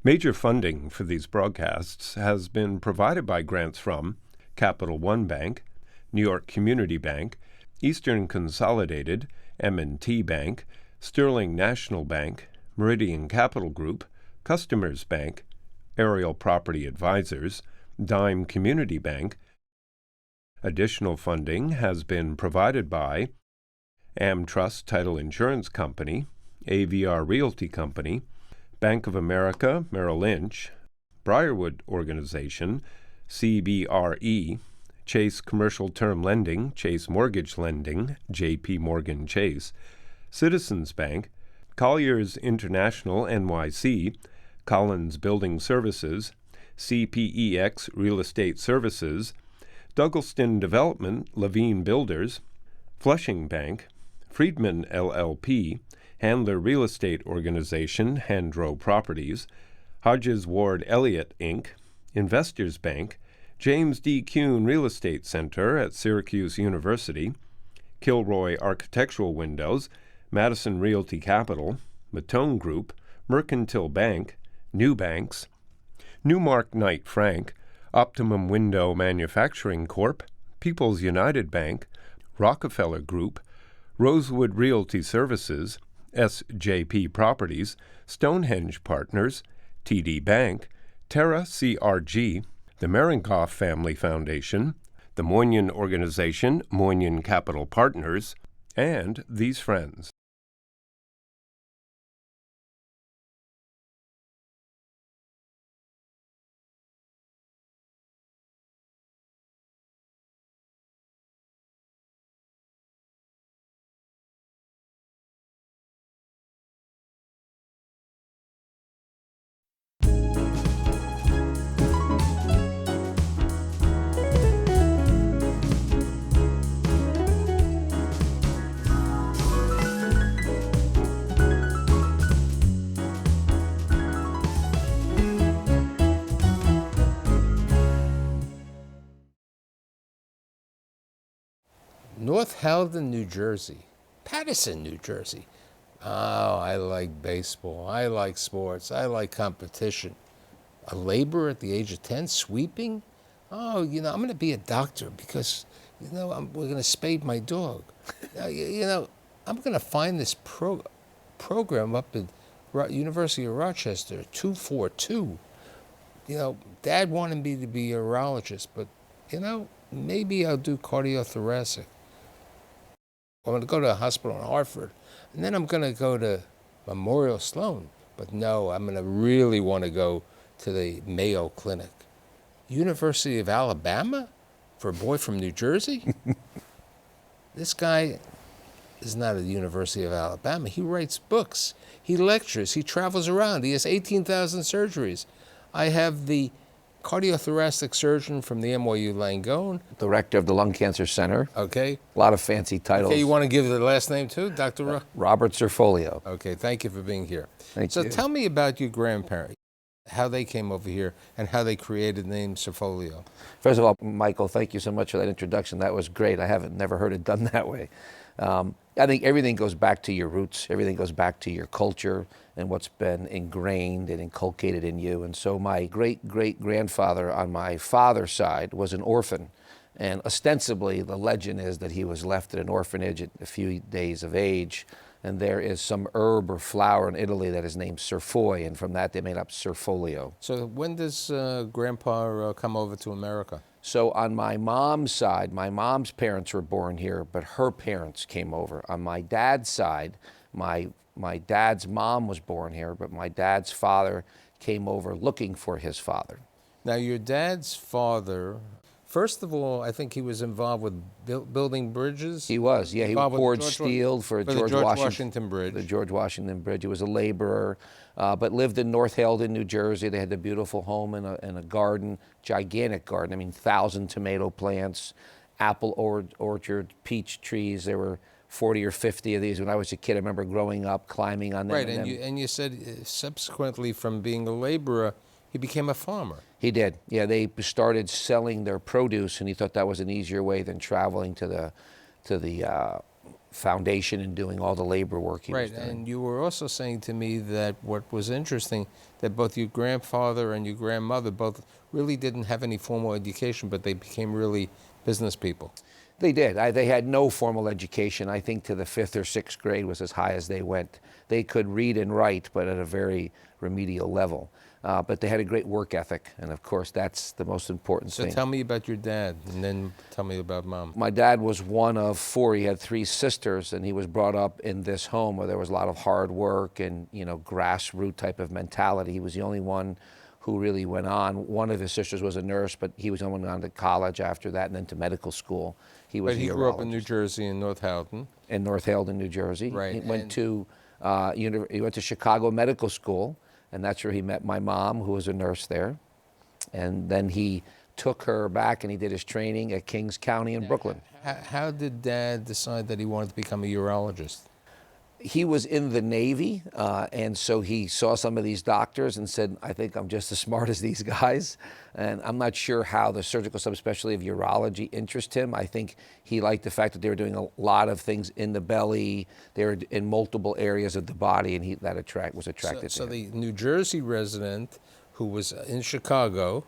Major funding for these broadcasts has been provided by grants from Capital One Bank, New York Community Bank, Eastern Consolidated, M&T Bank, Sterling National Bank, Meridian Capital Group, Customers Bank, Aerial Property Advisors, Dime Community Bank. Additional funding has been provided by AmTrust Title Insurance Company, AVR Realty Company, Bank of America, Merrill Lynch, Briarwood Organization, CBRE, Chase Commercial Term Lending, Chase Mortgage Lending, JP Morgan Chase, Citizens Bank, Colliers International NYC, Collins Building Services, CPEX Real Estate Services, Douglaston Development, Levine Builders, Flushing Bank, Friedman LLP, Handler Real Estate Organization, Handro Properties, Hodges Ward Elliott, Inc., Investors Bank, James D. Kuhn Real Estate Center at Syracuse University, Kilroy Architectural Windows, Madison Realty Capital, Matone Group, Mercantile Bank, New Banks, Newmark Knight Frank, Optimum Window Manufacturing Corp., People's United Bank, Rockefeller Group, Rosewood Realty Services, SJP Properties, Stonehenge Partners, TD Bank, Terra CRG, the Marinkoff Family Foundation, the Moynihan Organization, Moynihan Capital Partners, and these friends. North Halden, New Jersey. Paterson, New Jersey. Oh, I like baseball. I like sports. I like competition. A laborer at the age of 10, sweeping? Oh, I'm going to be a doctor because, we're going to spade my dog. I'm going to find this program up at University of Rochester, 242. Dad wanted me to be a urologist, but, maybe I'll do cardiothoracic. I'm going to go to a hospital in Hartford, and then I'm going to go to Memorial Sloan. But no, I'm going to really want to go to the Mayo Clinic. University of Alabama for a boy from New Jersey? This guy is not at the University of Alabama. He writes books. He lectures. He travels around. He has 18,000 surgeries. I have the cardiothoracic surgeon from the NYU Langone. Director of the Lung Cancer Center. Okay. A lot of fancy titles. Okay, you want to give the last name too, Dr. Robert Cerfolio. Okay, thank you for being here. Thank you. So tell me about your grandparents, how they came over here and how they created the name Cerfolio. First of all, Michael, thank you so much for that introduction. That was great. I haven't never heard it done that way. I think everything goes back to your roots. Everything goes back to your culture and what's been ingrained and inculcated in you. And so my great-great-grandfather on my father's side was an orphan. And ostensibly, the legend is that he was left at an orphanage at a few days of age. And there is some herb or flower in Italy that is named Cerfoy, and from that they made up Cerfolio. So when does Grandpa come over to America? So on my mom's side, my mom's parents were born here, but her parents came over. On my dad's side, my dad's mom was born here, but my dad's father came over looking for his father. Now your dad's father, first of all, I think he was involved with building bridges. He was, yeah. He poured steel for the George Washington Bridge. The George Washington Bridge. He was a laborer, but lived in North Halden, New Jersey. They had a beautiful home and a garden, gigantic garden. 1,000 tomato plants, apple orchard, peach trees. There were 40 or 50 of these when I was a kid. I remember growing up, climbing on them. Right, and you said subsequently from being a laborer, he became a farmer. He did. Yeah, they started selling their produce, and he thought that was an easier way than traveling to the foundation and doing all the labor work he was Right, doing. and you were also saying to me that what was interesting, that both your grandfather and your grandmother both really didn't have any formal education, but they became really business people. They did. They had no formal education. I think to the 5th or 6th grade was as high as they went. They could read and write, but at a very remedial level. But they had a great work ethic, and of course that's the most important So thing. tell me about your dad, and then tell me about Mom. My dad was one of 4. He had 3 sisters, and he was brought up in this home where there was a lot of hard work and, you know, grassroots type of mentality. He was the only one who really went on. One of his sisters was a nurse, but he was the only one who went on to college after that and then to medical school. He was But he grew up in New Jersey, in North Houghton. in North Haledon, New Jersey. Right, He went and- to he went to Chicago Medical School, and that's where he met my mom, who was a nurse there. And then he took her back and he did his training at Kings County in Brooklyn. How did Dad decide that he wanted to become a urologist? He was in the Navy, and so he saw some of these doctors and said, I think I'm just as smart as these guys. And I'm not sure how the surgical subspecialty of urology interests him. I think he liked the fact that they were doing a lot of things in the belly. They were in multiple areas of the body, and that was attracted So to him. the New Jersey resident who was in Chicago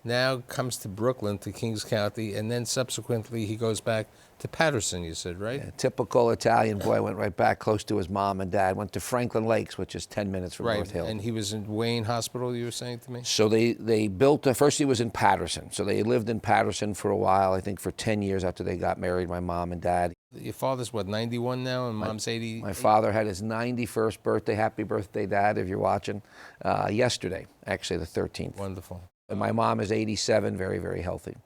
now comes to Brooklyn, to Kings County, and then subsequently he goes back to Patterson, you said, right? A typical Italian boy, went right back close to his mom and dad, went to Franklin Lakes, which is 10 minutes from Right, North Hill. and he was in Wayne Hospital, you were saying to me? So they built, first he was in Patterson. So they lived in Patterson for a while, I think for 10 years after they got married, my mom and dad. Your father's, what, 91 now, and Mom's 80? My father had his 91st birthday, happy birthday, Dad, if you're watching, yesterday, actually the 13th. Wonderful. And my mom is 87, very, very healthy.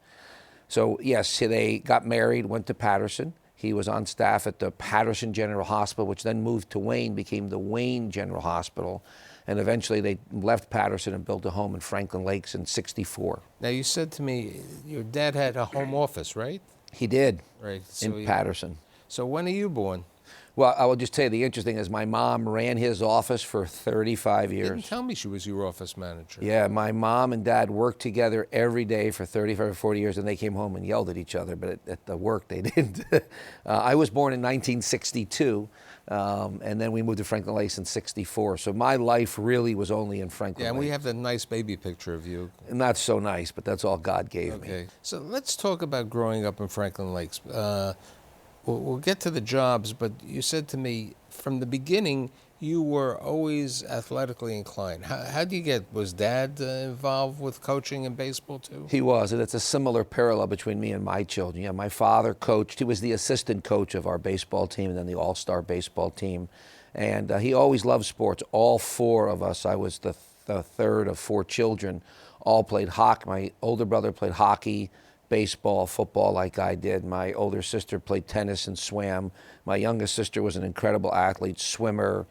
So yes, they got married, went to Patterson. He was on staff at the Patterson General Hospital, which then moved to Wayne, became the Wayne General Hospital. And eventually they left Patterson and built a home in Franklin Lakes in '64. Now, you said to me your dad had a home office, right? He did, Right. in Patterson. So when are you born? Well, I will just tell you, the interesting is my mom ran his office for 35 You didn't years. tell me she was your office manager. Yeah, my mom and dad worked together every day for 35 or 40 years, and they came home and yelled at each other, but at the work they didn't. I was born in 1962, and then we moved to Franklin Lakes in '64. So my life really was only in Franklin Yeah, and Lakes. we have that nice baby picture of you. Not so nice, but that's all God gave me. Okay. So let's talk about growing up in Franklin Lakes. We'll get to the jobs, but you said to me from the beginning you were always athletically inclined. How do you get, was Dad involved with coaching in baseball too? He was, and it's a similar parallel between me and my children. Yeah, my father coached. He was the assistant coach of our baseball team and then the all-star baseball team. And he always loved sports. All 4 of us, I was the third of 4 children, all played hockey. My older brother played hockey, baseball, football like I did. My older sister played tennis and swam. My youngest sister was an incredible athlete, swimmer,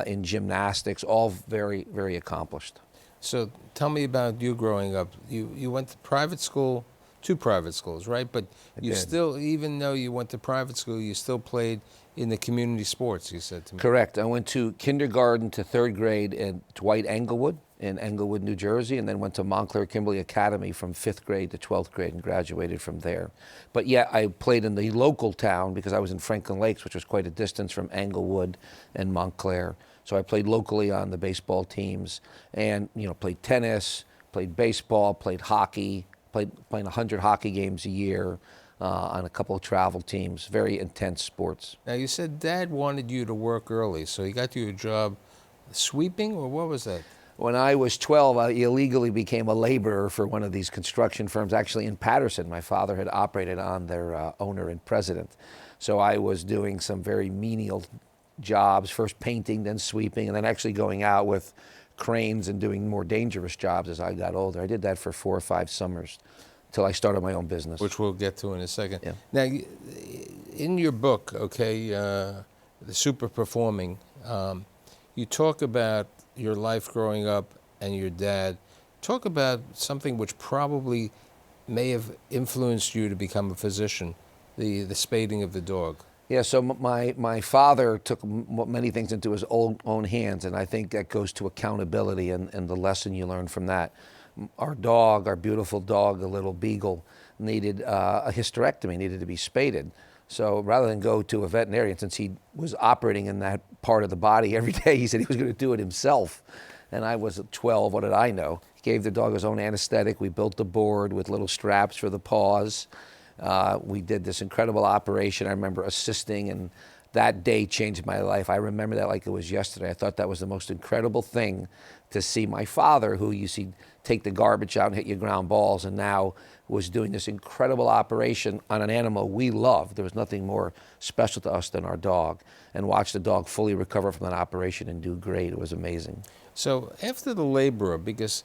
in gymnastics, all very, very accomplished. So tell me about you growing up. You went to private school, 2 private schools, right? But you did. still, even though you went to private school, you still played in the community sports, you said to me. Correct. I went to kindergarten to 3rd grade at Dwight Englewood in Englewood, New Jersey, and then went to Montclair Kimberly Academy from 5th grade to 12th grade and graduated from there. But yeah, I played in the local town because I was in Franklin Lakes, which was quite a distance from Englewood and Montclair. So I played locally on the baseball teams and, played tennis, played baseball, played hockey, playing 100 hockey games a year on a couple of travel teams, very intense sports. Now, you said Dad wanted you to work early, so he got you a job sweeping, or what was that? When I was 12, I illegally became a laborer for one of these construction firms, actually in Patterson. My father had operated on their owner and president. So I was doing some very menial jobs, first painting, then sweeping, and then actually going out with cranes and doing more dangerous jobs as I got older. I did that for 4 or 5 summers until I started my own business. Which we'll get to in a second. Yeah. Now, in your book, okay, The Super Performing, you talk about your life growing up and your dad. Talk about something which probably may have influenced you to become a physician, the spading of the dog. Yeah, so my father took many things into his own hands, and I think that goes to accountability and the lesson you learn from that. Our dog, our beautiful dog, the little beagle, needed a hysterectomy, needed to be spaded. So rather than go to a veterinarian, since he was operating in that part of the body every day, he said he was going to do it himself. And I was 12, what did I know? He gave the dog his own anesthetic. We built the board with little straps for the paws. We did this incredible operation. I remember assisting, and that day changed my life. I remember that like it was yesterday. I thought that was the most incredible thing to see my father, who you see take the garbage out and hit your ground balls, and now was doing this incredible operation on an animal we loved. There was nothing more special to us than our dog, and watch the dog fully recover from that operation and do great. It was amazing. So after the laborer, because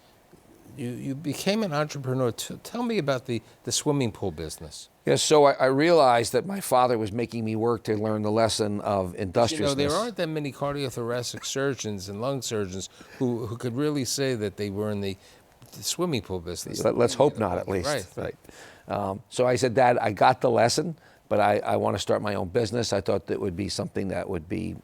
you became an entrepreneur, tell me about the swimming pool business. Yeah, so I realized that my father was making me work to learn the lesson of industriousness. There aren't that many cardiothoracic surgeons and lung surgeons who could really say that they were in the swimming pool business. Let's hope not, at least. Right. So I said, Dad, I got the lesson, but I want to start my own business. I thought that would be something that would be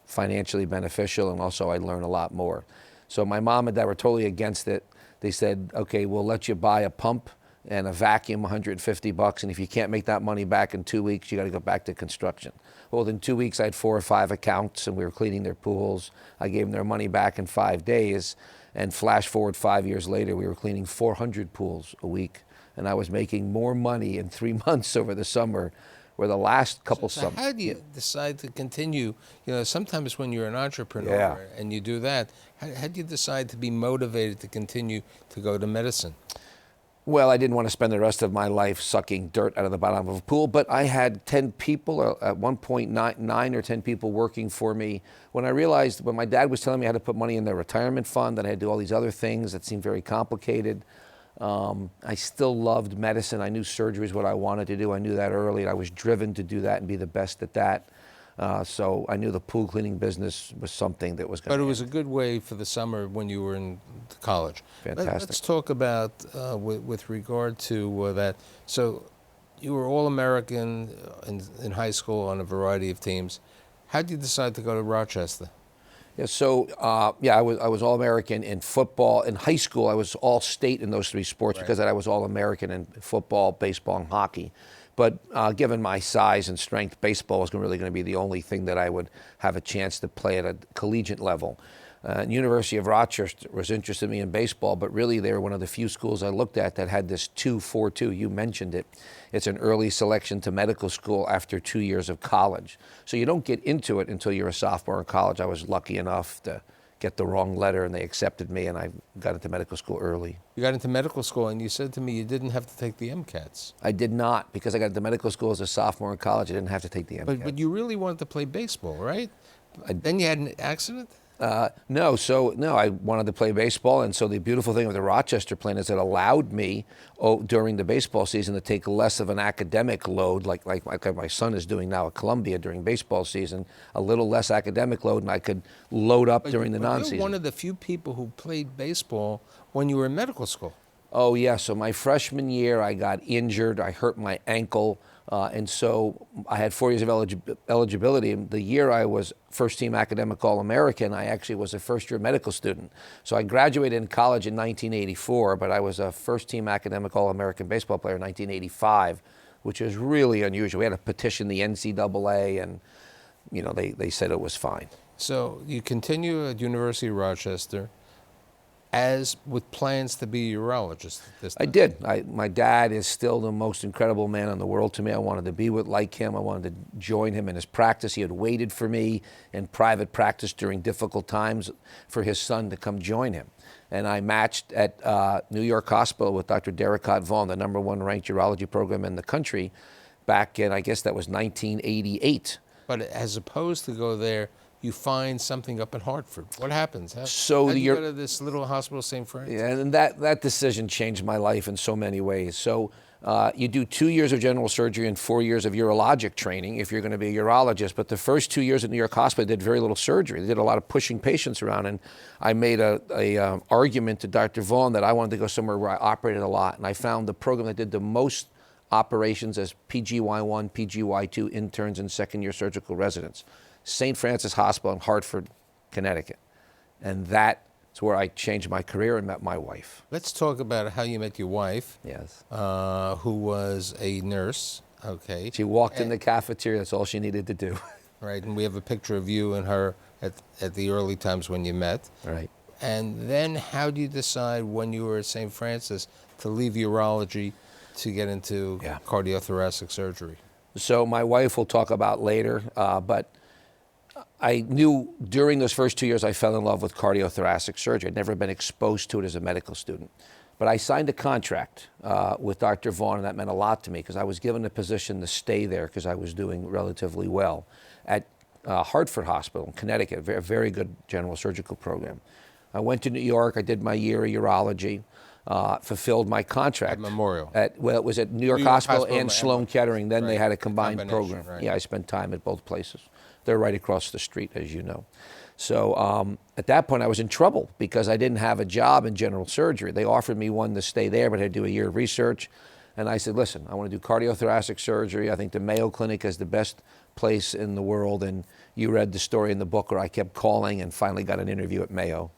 financially beneficial, and also I'd learn a lot more. So my mom and dad were totally against it. They said, okay, we'll let you buy a pump and a vacuum, $150, and if you can't make that money back in 2 weeks, you got to go back to construction. Well, within 2 weeks, I had 4 or 5 accounts, and we were cleaning their pools. I gave them their money back in 5 days, and flash forward 5 years later, we were cleaning 400 pools a week, and I was making more money in 3 months over the summer, where the last couple summers. How do you decide to continue? Sometimes when you're an entrepreneur and you do that, how do you decide to be motivated to continue to go to medicine? Well, I didn't want to spend the rest of my life sucking dirt out of the bottom of a pool, but I had 10 people, at one point 9 or 10 people working for me. When I realized, when my dad was telling me I had to put money in their retirement fund, that I had to do all these other things that seemed very complicated, I still loved medicine. I knew surgery was what I wanted to do. I knew that early, and I was driven to do that and be the best at that. So I knew the pool cleaning business was something that was going to. But it was a good way for the summer when you were in college. Fantastic. Let's talk about, with regard to that. So you were All-American in high school on a variety of teams. How did you decide to go to Rochester? Yeah, so I was All-American in football. In high school, I was all-state in those 3 sports because I was All-American in football, baseball, and hockey. But given my size and strength, baseball was really going to be the only thing that I would have a chance to play at a collegiate level. University of Rochester was interested in me in baseball, but really they were one of the few schools I looked at that had this 2-4-2. You mentioned it. It's an early selection to medical school after 2 years of college. So you don't get into it until you're a sophomore in college. I was lucky enough to get the wrong letter, and they accepted me, and I got into medical school early. You got into medical school, and you said to me you didn't have to take the MCATs. I did not, because I got into medical school as a sophomore in college. I didn't have to take the MCAT. But you really wanted to play baseball, right? Then you had an accident? No, I wanted to play baseball, and so the beautiful thing with the Rochester plan is it allowed me during the baseball season to take less of an academic load, like my son is doing now at Columbia during baseball season, a little less academic load, and I could load up during the non-season. You're one of the few people who played baseball when you were in medical school. Oh, yeah, so my freshman year I got injured, I hurt my ankle, and so I had 4 years of eligibility. The year I was first-team academic All-American, I actually was a first-year medical student. So I graduated in college in 1984, but I was a first-team academic All-American baseball player in 1985, which is really unusual. We had to petition the NCAA, and they said it was fine. So you continue at University of Rochester, as with plans to be a urologist at this time. I did. My dad is still the most incredible man in the world to me. I wanted to be like him. I wanted to join him in his practice. He had waited for me in private practice during difficult times for his son to come join him. And I matched at New York Hospital with Dr. Derek Vaughan, the #1 ranked urology program in the country, back in, I guess that was 1988. But as opposed to go there, you find something up in Hartford. What happens? How do you go to this little hospital, St. Francis? Yeah, and that decision changed my life in so many ways. So you do 2 years of general surgery and 4 years of urologic training if you're going to be a urologist. But the first 2 years at New York Hospital, they did very little surgery. They did a lot of pushing patients around. And I made a argument to Dr. Vaughan that I wanted to go somewhere where I operated a lot. And I found the program that did the most operations as PGY1, PGY2 interns and second-year surgical residents. St. Francis Hospital in Hartford, Connecticut. And that's where I changed my career and met my wife. Let's talk about how you met your wife. Yes. Who was a nurse. Okay. She walked in the cafeteria. That's all she needed to do. Right, and we have a picture of you and her at the early times when you met. Right. And then how do you decide when you were at St. Francis to leave urology to get into cardiothoracic surgery? So my wife will talk about later, but I knew during those first 2 years I fell in love with cardiothoracic surgery. I'd never been exposed to it as a medical student. But I signed a contract with Dr. Vaughn, and that meant a lot to me because I was given a position to stay there because I was doing relatively well at Hartford Hospital in Connecticut, a very good general surgical program. I went to New York. I did my year of urology, fulfilled my contract. At Memorial? Well, it was at New York Hospital and Sloan Kettering. Then they had a combined program. Right. Yeah, I spent time at both places. They're right across the street, as you know. So at that point, I was in trouble because I didn't have a job in general surgery. They offered me one to stay there, but I had to do a year of research. And I said, listen, I want to do cardiothoracic surgery. I think the Mayo Clinic is the best place in the world. And you read the story in the book where I kept calling and finally got an interview at Mayo.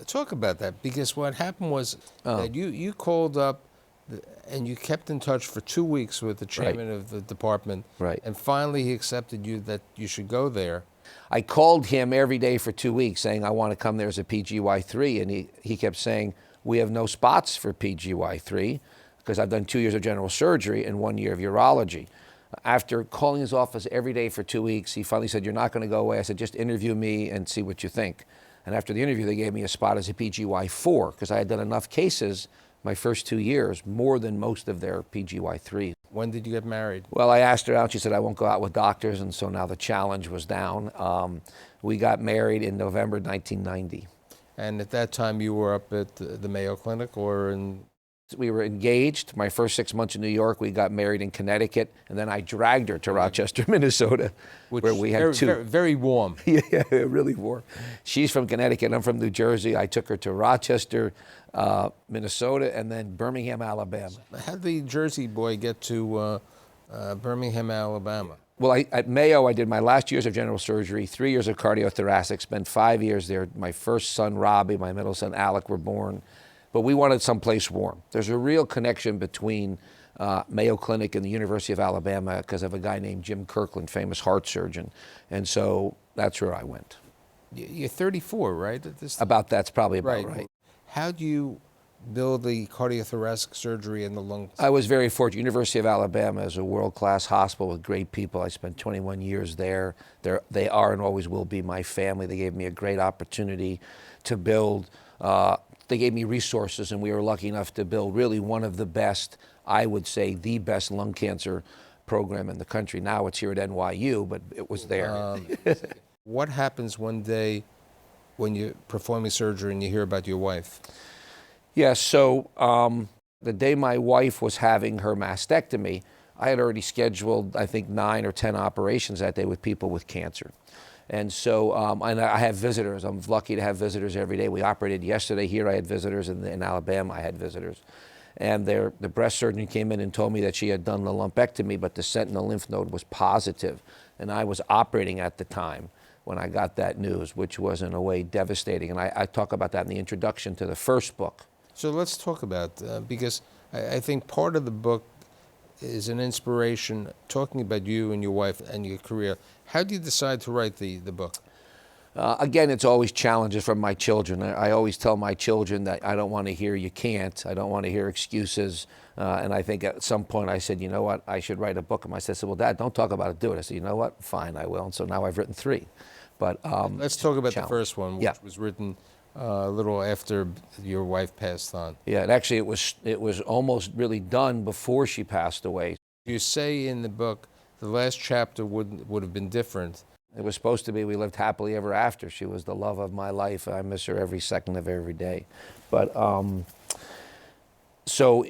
Talk about that, because what happened was that you called up and you kept in touch for 2 weeks with the chairman of the department. Right. And finally he accepted you that you should go there. I called him every day for 2 weeks saying, I want to come there as a PGY3. And he kept saying, we have no spots for PGY3 because I've done 2 years of general surgery and 1 year of urology. After calling his office every day for 2 weeks, he finally said, you're not going to go away. I said, just interview me and see what you think. And after the interview, they gave me a spot as a PGY4 because I had done enough cases my first 2 years, more than most of their PGY3s. When did you get married? Well, I asked her out. She said, I won't go out with doctors. And so now the challenge was down. We got married in November 1990. And at that time, you were up at the Mayo Clinic or in? We were engaged. My first 6 months in New York, we got married in Connecticut. And then I dragged her to Rochester, Minnesota, where we had very warm. Yeah, really warm. She's from Connecticut. I'm from New Jersey. I took her to Rochester, Minnesota, and then Birmingham, Alabama. How did the Jersey boy get to Birmingham, Alabama? Well, at Mayo, I did my last years of general surgery, 3 years of cardiothoracic, spent 5 years there. My first son, Robbie, my middle son, Alec, were born. But we wanted someplace warm. There's a real connection between Mayo Clinic and the University of Alabama because of a guy named Jim Kirkland, famous heart surgeon. And so that's where I went. You're 34, right? At this time? That's probably about right. How do you build the cardiothoracic surgery and the lung? I was very fortunate. University of Alabama is a world-class hospital with great people. I spent 21 years there. They are and always will be my family. They gave me a great opportunity to build. They gave me resources, and we were lucky enough to build really one of the best, I would say, the best lung cancer program in the country. Now it's here at NYU, but it was there. What happens one day when you're performing surgery and you hear about your wife? Yeah, so the day my wife was having her mastectomy, I had already scheduled, I think, 9 or 10 operations that day with people with cancer. And so and I have visitors. I'm lucky to have visitors every day. We operated yesterday here. I had visitors. In Alabama, I had visitors. And the breast surgeon came in and told me that she had done the lumpectomy, but the sentinel lymph node was positive. And I was operating at the time when I got that news, which was in a way devastating. And I talk about that in the introduction to the first book. So let's talk about, because I think part of the book is an inspiration, talking about you and your wife and your career. How do you decide to write the book? Again, it's always challenges from my children. I always tell my children that I don't want to hear you can't. I don't want to hear excuses. And I think at some point I said, you know what, I should write a book. And my sister said, well, Dad, don't talk about it, do it. I said, you know what, fine, I will. And so now I've written 3. But let's talk about the first one, which was written a little after your wife passed on. Yeah, and actually it was almost really done before she passed away. You say in the book the last chapter would have been different. It was supposed to be we lived happily ever after. She was the love of my life. I miss her every second of every day. But so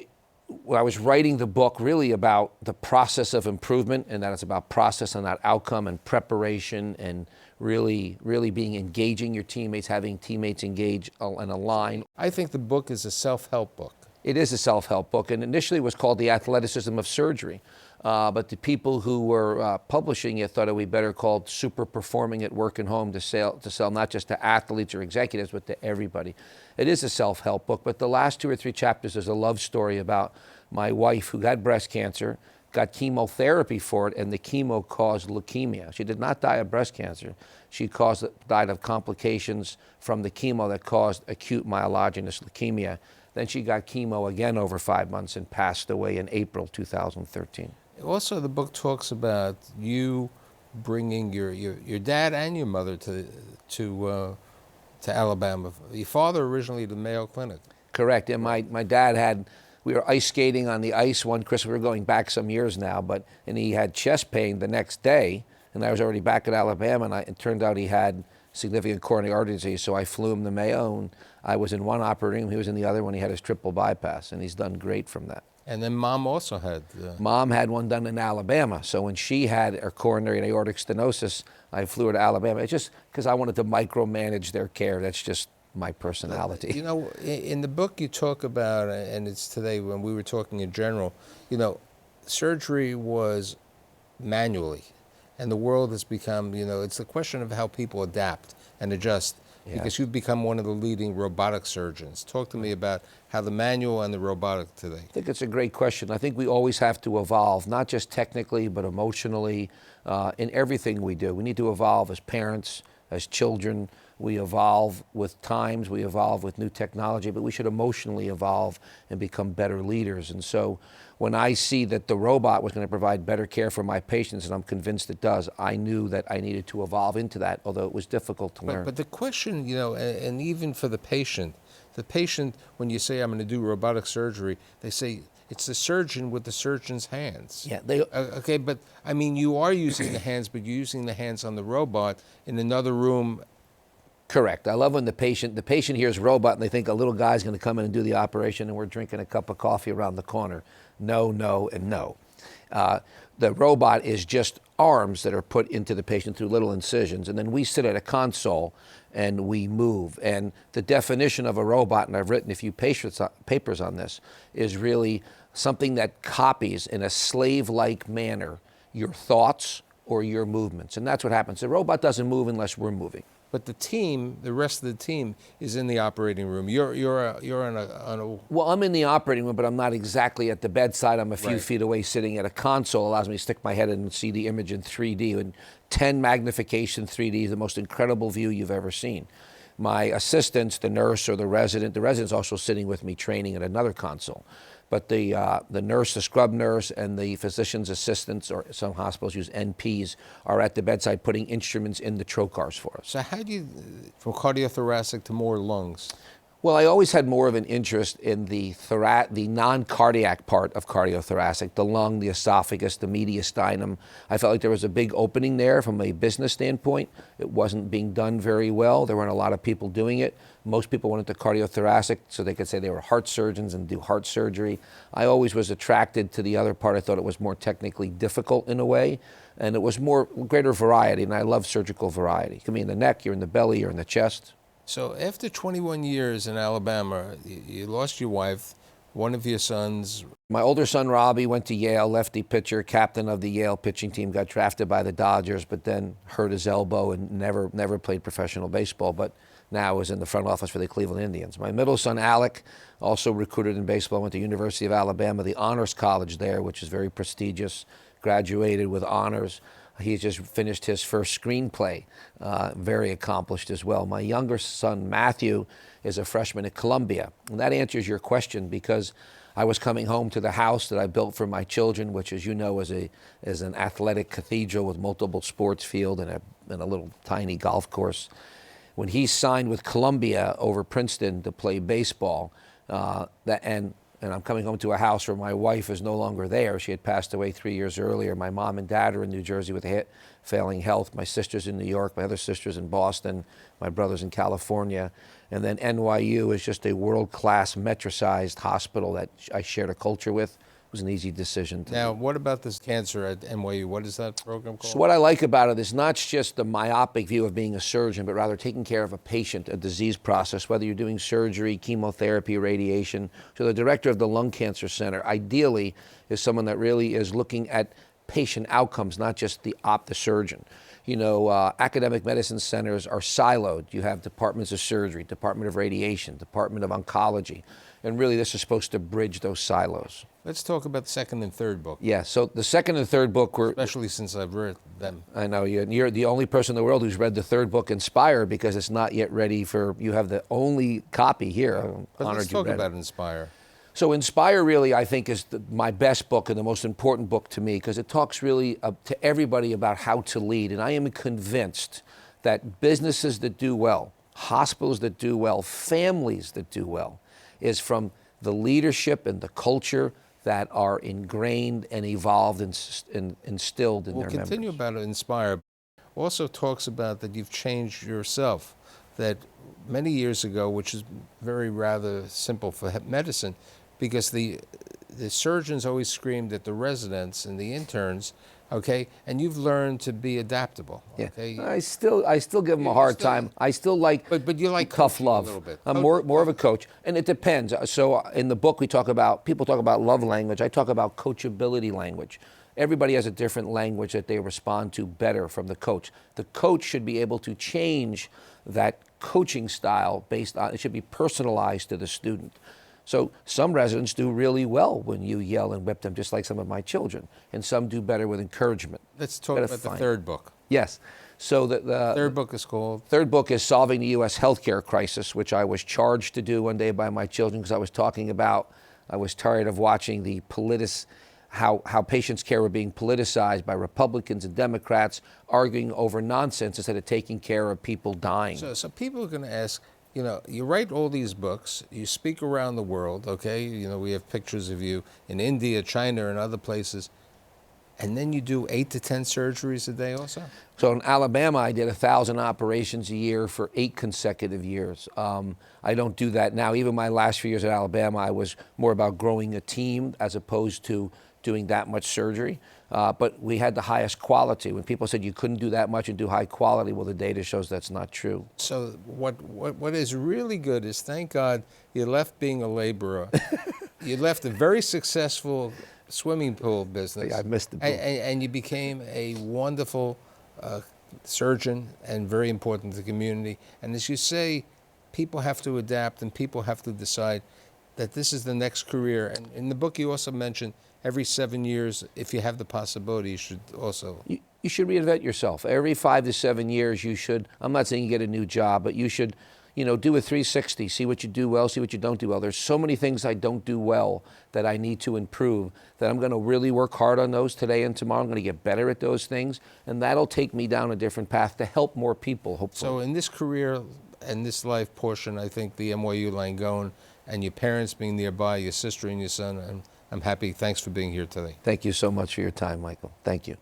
when I was writing the book really about the process of improvement, and that it's about process and not outcome, and preparation, and really being engaging your teammates, having teammates engage and align. I think the book is a self-help book. It is a self-help book, and initially it was called The Athleticism of Surgery. But the people who were publishing it thought it would be better called Super Performing at Work and Home, to sell not just to athletes or executives, but to everybody. It is a self-help book, but the last 2 or 3 chapters is a love story about my wife who had breast cancer, got chemotherapy for it, and the chemo caused leukemia. She did not die of breast cancer. She died of complications from the chemo that caused acute myelogenous leukemia. Then she got chemo again over 5 months and passed away in April 2013. Also, the book talks about you bringing your dad and your mother to Alabama. Your father originally to Mayo Clinic. Correct. And my dad we were ice skating on the ice one Christmas. We were going back some years now, and he had chest pain the next day, and I was already back at Alabama, and it turned out he had significant coronary artery disease, so I flew him to Mayo, and I was in one operating room, he was in the other when he had his triple bypass, and he's done great from that. And then Mom also had... Mom had one done in Alabama, so when she had her coronary and aortic stenosis, I flew her to Alabama. It's just because I wanted to micromanage their care. That's just my personality. You know, in the book you talk about, and it's today when we were talking in general, you know, surgery was manually, and the world has become, you know, it's a question of how people adapt and adjust. Yeah. Because you've become one of the leading robotic surgeons. Talk to me about how the manual and the robotic today. I think it's a great question. I think we always have to evolve, not just technically, but emotionally, in everything we do. We need to evolve as parents, as children. We evolve with times, we evolve with new technology, but we should emotionally evolve and become better leaders. And so when I see that the robot was going to provide better care for my patients, and I'm convinced it does, I knew that I needed to evolve into that, although it was difficult to learn. But the question, you know, and even for the patient, when you say, I'm going to do robotic surgery, they say, it's the surgeon with the surgeon's hands. Yeah. Okay, but I mean, you are using the hands, but you're using the hands on the robot in another room. Correct. I love when the patient hears robot and they think a little guy's going to come in and do the operation and we're drinking a cup of coffee around the corner. No, no, and no. The robot is just arms that are put into the patient through little incisions, and then we sit at a console and we move. And the definition of a robot, and I've written a few papers on this, is really something that copies in a slave-like manner your thoughts or your movements. And that's what happens. The robot doesn't move unless we're moving. But the team, the rest of the team, is in the operating room. You're on a... Well, I'm in the operating room, but I'm not exactly at the bedside. I'm a few feet away, sitting at a console. Allows me to stick my head in and see the image in 3D. And 10 magnification 3D is the most incredible view you've ever seen. My assistants, the nurse or the resident's also sitting with me training at another console. But the nurse, the scrub nurse, and the physician's assistants, or some hospitals use NPs, are at the bedside putting instruments in the trocars for us. So how do you, from cardiothoracic to more lungs? Well, I always had more of an interest in the non-cardiac part of cardiothoracic, the lung, the esophagus, the mediastinum. I felt like there was a big opening there from a business standpoint. It wasn't being done very well. There weren't a lot of people doing it. Most people went into cardiothoracic so they could say they were heart surgeons and do heart surgery. I always was attracted to the other part. I thought it was more technically difficult in a way, and it was greater variety, and I love surgical variety. You can be in the neck, you're in the belly, you're in the chest. So after 21 years in Alabama, you lost your wife, one of your sons. My older son, Robbie, went to Yale, lefty pitcher, captain of the Yale pitching team, got drafted by the Dodgers, but then hurt his elbow and never played professional baseball, but now is in the front office for the Cleveland Indians. My middle son, Alec, also recruited in baseball, went to University of Alabama, the honors college there, which is very prestigious, graduated with honors. He's just finished his first screenplay, very accomplished as well. My younger son, Matthew, is a freshman at Columbia. And that answers your question because I was coming home to the house that I built for my children, which, as you know, is an athletic cathedral with multiple sports field and a little tiny golf course. When he signed with Columbia over Princeton to play baseball, and I'm coming home to a house where my wife is no longer there. She had passed away 3 years earlier. My mom and dad are in New Jersey with failing health. My sister's in New York. My other sister's in Boston. My brother's in California. And then NYU is just a world-class metricized hospital that I shared a culture with. It was an easy decision to Now, what about this cancer at NYU? What is that program called? So what I like about it is not just the myopic view of being a surgeon, but rather taking care of a patient, a disease process, whether you're doing surgery, chemotherapy, radiation. So the director of the Lung Cancer Center, ideally, is someone that really is looking at patient outcomes, not just the surgeon. You know, academic medicine centers are siloed. You have departments of surgery, department of radiation, department of oncology, and really this is supposed to bridge those silos. Let's talk about the second and third book. Yeah, so the second and third book were... Especially since I've read them. I know, you're the only person in the world who's read the third book, Inspire, because it's not yet ready for... You have the only copy here. I'm But honored let's you talk read about it. Inspire. So Inspire really, I think, is my best book and the most important book to me because it talks really to everybody about how to lead. And I am convinced that businesses that do well, hospitals that do well, families that do well, is from the leadership and the culture that are ingrained and evolved and instilled in their members. We'll continue about Inspire. Also talks about that you've changed yourself, that many years ago, which is very rather simple for medicine, because the surgeons always screamed at the residents and the interns, okay, and you've learned to be adaptable. Okay? Yeah. I still give them a hard time. I still like, but you like tough love. A little bit. I'm more of a coach, and it depends. So in the book people talk about love language. I talk about coachability language. Everybody has a different language that they respond to better from the coach. The coach should be able to change that coaching style based on, it should be personalized to the student. So some residents do really well when you yell and whip them, just like some of my children, and some do better with encouragement. Let's talk about the third book. Yes. So the third book is called? Third book is Solving the U.S. Healthcare Crisis, which I was charged to do one day by my children because I was tired of watching the how patients' care were being politicized by Republicans and Democrats arguing over nonsense instead of taking care of people dying. So people are going to ask, you know, you write all these books, you speak around the world, okay? You know, we have pictures of you in India, China, and other places. And then you do 8 to 10 surgeries a day also? So in Alabama, I did 1,000 operations a year for 8 consecutive years. I don't do that now. Even my last few years at Alabama, I was more about growing a team as opposed to doing that much surgery. But we had the highest quality. When people said you couldn't do that much and do high quality, well, the data shows that's not true. So what is really good is, thank God, you left being a laborer. You left a very successful swimming pool business. Yeah, I missed the pool. And you became a wonderful surgeon and very important to the community. And as you say, people have to adapt and people have to decide that this is the next career. And in the book you also mentioned every 7 years, if you have the possibility, you should also... You should reinvent yourself. Every 5 to 7 years you should, I'm not saying you get a new job, but you should, you know, do a 360, see what you do well, see what you don't do well. There's so many things I don't do well that I need to improve that I'm going to really work hard on those today and tomorrow. I'm going to get better at those things, and that'll take me down a different path to help more people, hopefully. So in this career and this life portion, I think the NYU Langone and your parents being nearby, your sister and your son, I'm happy. Thanks for being here today. Thank you so much for your time, Michael. Thank you.